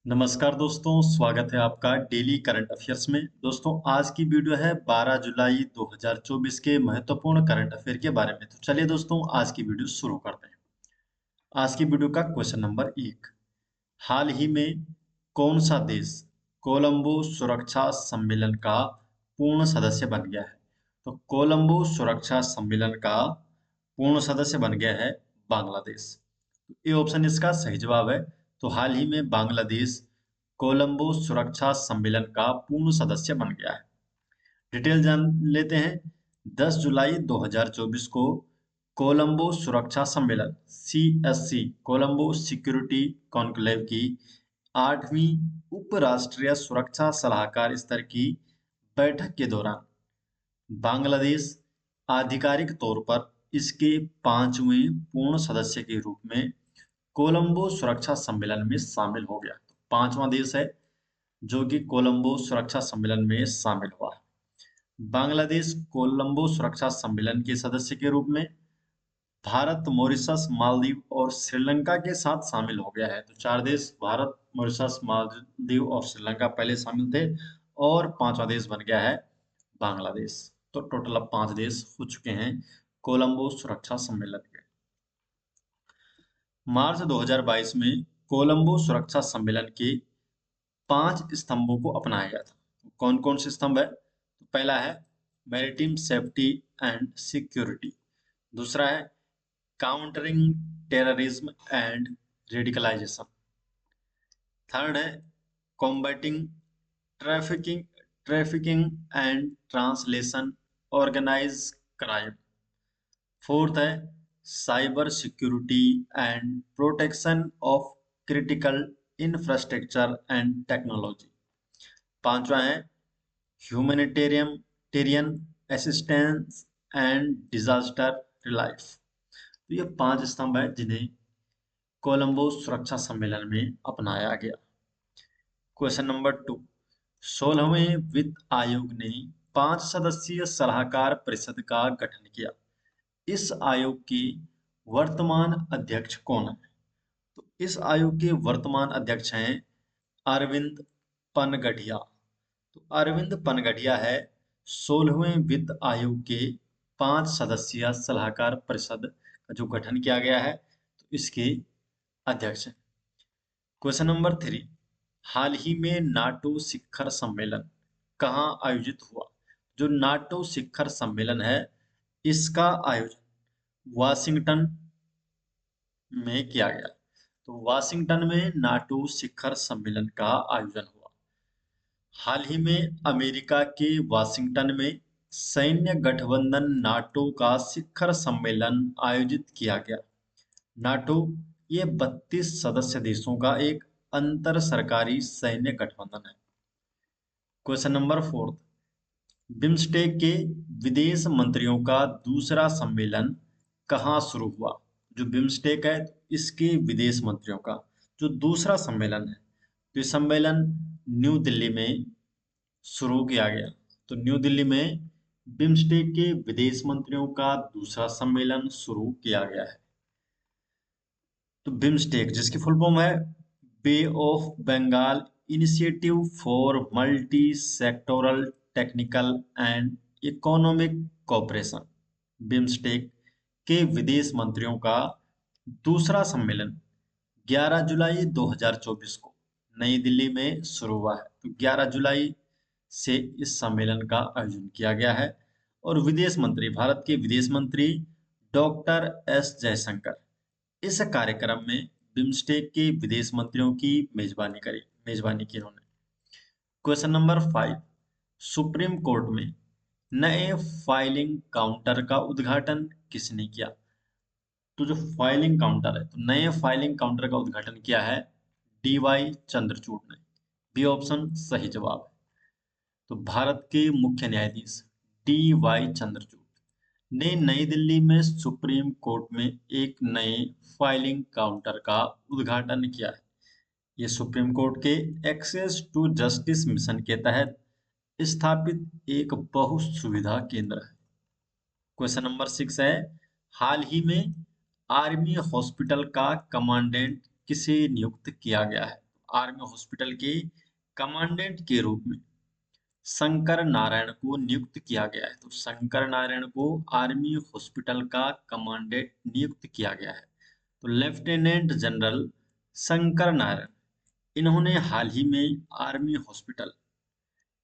नमस्कार दोस्तों, स्वागत है आपका डेली करंट अफेयर्स में। दोस्तों, आज की वीडियो है 12 जुलाई 2024 के महत्वपूर्ण करंट अफेयर के बारे में। तो चलिए दोस्तों, आज की वीडियो शुरू करते हैं। आज की वीडियो का क्वेश्चन नंबर 1। हाल ही में कौन सा देश कोलंबो सुरक्षा सम्मेलन का पूर्ण सदस्य बन गया है? तो कोलंबो सुरक्षा सम्मेलन का पूर्ण सदस्य बन गया है बांग्लादेश। ये ऑप्शन इसका सही जवाब है। तो हाल ही में बांग्लादेश कोलंबो सुरक्षा सम्मेलन का पूर्ण सदस्य बन गया है। डिटेल जान लेते हैं। 10 जुलाई 2024 को कोलंबो सुरक्षा सम्मेलन CSC कोलंबो सिक्योरिटी कॉन्क्लेव की 8वीं उपराष्ट्रीय सुरक्षा सलाहकार स्तर की बैठक के दौरान बांग्लादेश आधिकारिक तौर पर इसके 5वें पूर्ण सदस्य के रूप में कोलंबो सुरक्षा सम्मेलन में शामिल हो गया। तो 5वां देश है जो कि कोलंबो सुरक्षा सम्मेलन में शामिल हुआ है। बांग्लादेश कोलंबो सुरक्षा सम्मेलन के सदस्य के रूप में भारत, मॉरिशस, मालदीव और श्रीलंका के साथ शामिल हो गया है। तो 4 देश भारत, मॉरिशस, मालदीव और श्रीलंका पहले शामिल थे और 5वां देश बन गया है बांग्लादेश। तो टोटल अब 5 देश हो चुके हैं कोलंबो सुरक्षा सम्मेलन के। मार्च 2022 में कोलंबो सुरक्षा सम्मेलन के 5 स्तंभों को अपनाया गया था। कौन कौन से स्तंभ है? तो पहला है मैरिटाइम सेफ्टी एंड सिक्योरिटी, दूसरा है countering terrorism and radicalisation, third है combating trafficking trafficking and translation organise crime, fourth है cyber security and protection of critical infrastructure and technology, पांचवा है humanitarian assistance and disaster relief. तो ये 5 स्तंभ है जिन्हें कोलंबो सुरक्षा सम्मेलन में अपनाया गया। Question number 2। 16वें वित्त आयोग ने 5 सदस्यीय सलाहकार परिषद का गठन किया। इस आयोग के वर्तमान अध्यक्ष कौन है? तो इस आयोग के वर्तमान अध्यक्ष हैं अरविंद पनगढ़िया। तो अरविंद पनगढ़िया है 16वें वित्त आयोग के 5 सदस्यीय सलाहकार परिषद का जो गठन किया गया है, तो इसके अध्यक्ष हैं। Question number 3। हाल ही में नाटो शिखर सम्मेलन कहाँ आयोजित हुआ? जो नाटो शिखर सम्मेलन है, इसका आयोजन वाशिंगटन में किया गया। तो वाशिंगटन में नाटो शिखर सम्मेलन का आयोजन हुआ। हाल ही में अमेरिका के वाशिंगटन में सैन्य गठबंधन नाटो का शिखर सम्मेलन आयोजित किया गया। नाटो ये 32 सदस्य देशों का एक अंतर सरकारी सैन्य गठबंधन है। Question number 4। बिम्स्टेक के विदेश मंत्रियों का दूसरा सम्मेलन कहाँ शुरू हुआ? जो बिम्स्टेक है, इसके विदेश मंत्रियों का जो दूसरा सम्मेलन है, तो ये सम्मेलन न्यू दिल्ली में शुरू किया गया। तो न्यू दिल्ली में बिम्स्टेक के विदेश मंत्रियों का दूसरा सम्मेलन शुरू किया गया है। तो बिम्स्टेक जिसकी फुल फॉर्म है bay of Bengal initiative for multi sectoral technical and economic cooperation, BIMSTEC के विदेश मंत्रियों का दूसरा सम्मेलन 11 जुलाई 2024 को नई दिल्ली में शुरू हुआ है। तो 11 जुलाई से इस सम्मेलन का आयोजन किया गया है और विदेश मंत्री, भारत के विदेश मंत्री डॉक्टर एस जयशंकर इस कार्यक्रम में बिम्स्टेक के विदेश मंत्रियों की मेजबानी की उन्होंने। Question number 5। सुप्रीम कोर्ट में नए फाइलिंग काउंटर का उद्घाटन किसने किया? तो जो फाइलिंग काउंटर है, तो नए फाइलिंग काउंटर का उद्घाटन किया है DY चंद्रचूड़ ने। बी ऑप्शन सही जवाब है। तो भारत के मुख्य न्यायाधीश DY चंद्रचूड़ ने नई दिल्ली में सुप्रीम कोर्ट में एक नए फाइलिंग काउंटर का उद्घाटन किया है। ये सुप्रीम कोर्ट के एक्सेस टू जस्टिस मिशन के तहत स्थापित एक बहु सुविधा केंद्र है। क्वेश्चन नंबर 6 है, हाल ही में आर्मी हॉस्पिटल का कमांडेंट किसे नियुक्त किया गया है? आर्मी हॉस्पिटल के कमांडेंट के रूप में शंकर नारायण को नियुक्त किया गया है? तो शंकर नारायण को आर्मी हॉस्पिटल का कमांडेंट नियुक्त किया गया है। तो लेफ्टिनेंट जनरल शंकर नारायण, इन्होंने हाल ही में आर्मी हॉस्पिटल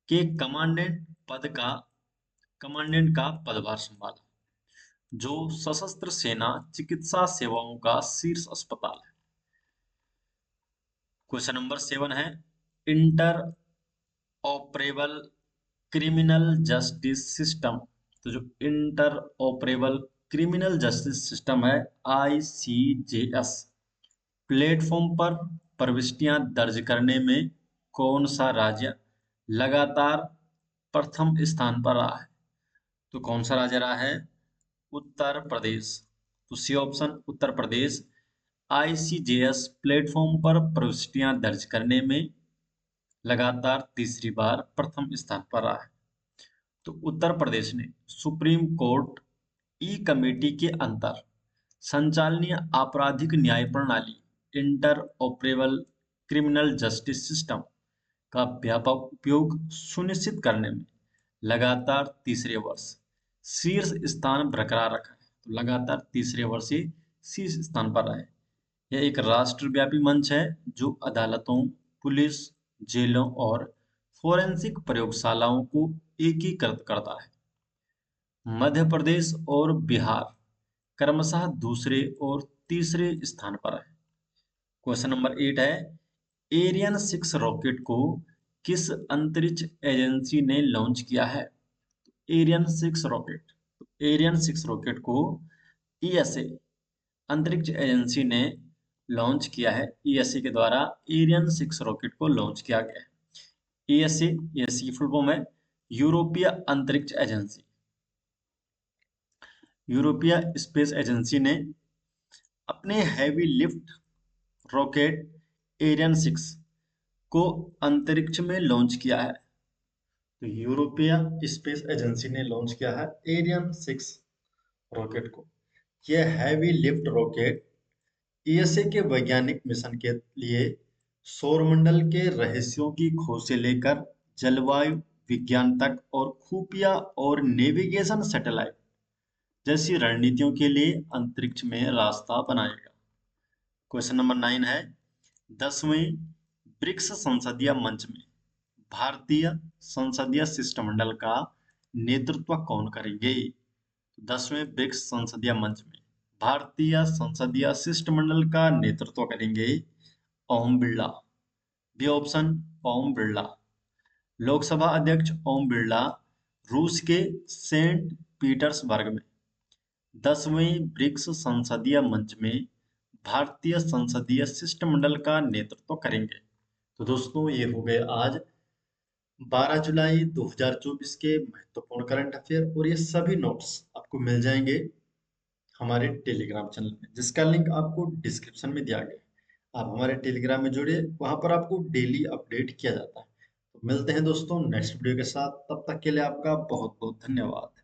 के कमांडेंट का पदभार संभाला, जो सशस्त्र सेना चिकित्सा सेवाओं का शीर्ष अस्पताल है। क्वेश्चन नंबर 7 है, inter operable criminal justice system. तो जो inter operable criminal justice system है, ICJS, प्लेटफॉर्म पर प्रविष्टियां दर्ज करने में कौन सा राज्य लगातार प्रथम स्थान पर रहा है? तो कौन सा राज्य रहा है? उत्तर प्रदेश। तो C option Uttar Pradesh ICJS platform पर प्रविष्टियां दर्ज करने में लगातार तीसरी बार प्रथम स्थान पर रहा है। तो उत्तर प्रदेश ने सुप्रीम कोर्ट ई कमेटी के अंतर संचालनीय आपराधिक न्याय प्रणाली inter operable criminal justice system का व्यापक उपयोग सुनिश्चित करने में लगातार तीसरे वर्ष शीर्ष स्थान बरकरार रखा है। तो लगातार तीसरे वर्ष से शीर्ष स्थान पर रहा है। यह एक राष्ट्रव्यापी मंच है जो अदालतों, पुलिस, जेलों और फोरेंसिक प्रयोगशालाओं को एकीकृत करता है। मध्य प्रदेश और बिहार क्रमशः दूसरे और तीसरे स्थान पर है। क्वेश्चन नंबर 8 है, एरियन 6 रॉकेट को किस अंतरिक्ष एजेंसी ने लॉन्च किया है? एरियन 6 रॉकेट को ESA अंतरिक्ष एजेंसी ने लॉन्च किया है। ESA के द्वारा एरियन 6 रॉकेट को लॉन्च किया गया है। ESA की फुल फॉर्म है यूरोपीय अंतरिक्ष एजेंसी। यूरोपीय स्पेस एजेंसी ने अपने हैवी लिफ्ट रॉकेट एरियन 6 को अंतरिक्ष में लॉन्च किया है। तो यूरोपीय स्पेस एजेंसी ने लॉन्च किया है एरियन 6 रॉकेट को। यह हैवी लिफ्ट रॉकेट ESA के वैज्ञानिक मिशन के लिए सौरमंडल के रहस्यों की खोज से लेकर जलवायु विज्ञान तक और खुफिया और नेविगेशन सैटेलाइट जैसी रणनीतियों के लिए अंतरिक्ष में रास्ता बनाएगा। क्वेश्चन नंबर 9 है, 10वें ब्रिक्स संसदीय मंच में भारतीय संसदीय शिष्टमंडल का नेतृत्व कौन करेंगे? 10वें ब्रिक्स संसदीय मंच में भारतीय संसदीय शिष्टमंडल का नेतृत्व करेंगे ओम बिरला। B option Om Birla. लोकसभा अध्यक्ष ओम बिरला रूस के सेंट पीटर्सबर्ग में 10वें ब्रिक्स संसदीय मंच में भारतीय संसदीय शिष्टमंडल का नेतृत्व करेंगे। तो दोस्तों, ये हो गए आज 12 जुलाई 2024 के महत्वपूर्ण करंट अफेयर, और ये सभी नोट्स आपको मिल जाएंगे हमारे टेलीग्राम चैनल में, जिसका लिंक आपको डिस्क्रिप्शन में दिया गया है। आप हमारे टेलीग्राम में जुड़े, वहां पर आपको डेली अपडेट किया जाता है। तो मिलते हैं दोस्तों नेक्स्ट वीडियो के साथ, तब तक के लिए आपका बहुत बहुत धन्यवाद।